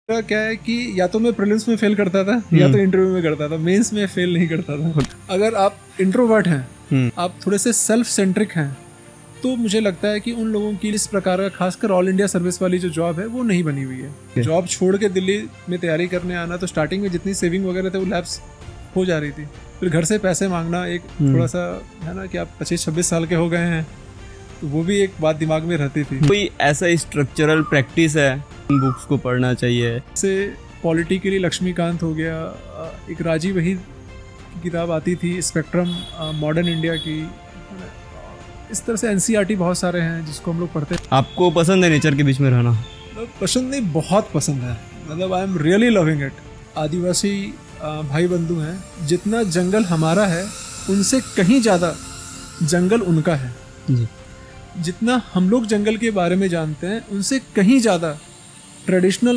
मेरा क्या है कि या तो मैं प्रीलिम्स में फेल करता था या तो इंटरव्यू में करता था, मेंस में फेल नहीं करता था। अगर आप इंट्रोवर्ट हैं, आप थोड़े से सेल्फ सेंट्रिक हैं, तो मुझे लगता है कि उन लोगों की इस प्रकार का खासकर ऑल इंडिया सर्विस वाली जो जॉब है वो नहीं बनी हुई है। जॉब छोड़ के दिल्ली में तैयारी करने आना, तो स्टार्टिंग में जितनी सेविंग वगैरह थे वो लैप्स हो जा रही थी। फिर घर से पैसे मांगना एक थोड़ा सा है ना कि आप 25-26 साल के हो गए हैं, तो वो भी एक बात दिमाग में रहती थी। कोई ऐसा स्ट्रक्चरल प्रैक्टिस है बुक्स को पढ़ना चाहिए? से पॉलिटी के लिए लक्ष्मीकांत हो गया, एक राजीव वहीद की किताब आती थी स्पेक्ट्रम मॉडर्न इंडिया की, इस तरह से एनसीईआरटी बहुत सारे हैं जिसको हम लोग पढ़ते हैं। आपको पसंद है नेचर के बीच में रहना? पसंद नहीं, बहुत पसंद है, मतलब I am really loving it. आदिवासी भाई बंधु हैं, जितना जंगल हमारा है उनसे कहीं ज़्यादा जंगल उनका है जी। जितना हम लोग जंगल के बारे में जानते हैं उनसे कहीं ज़्यादा ट्रेडिशनल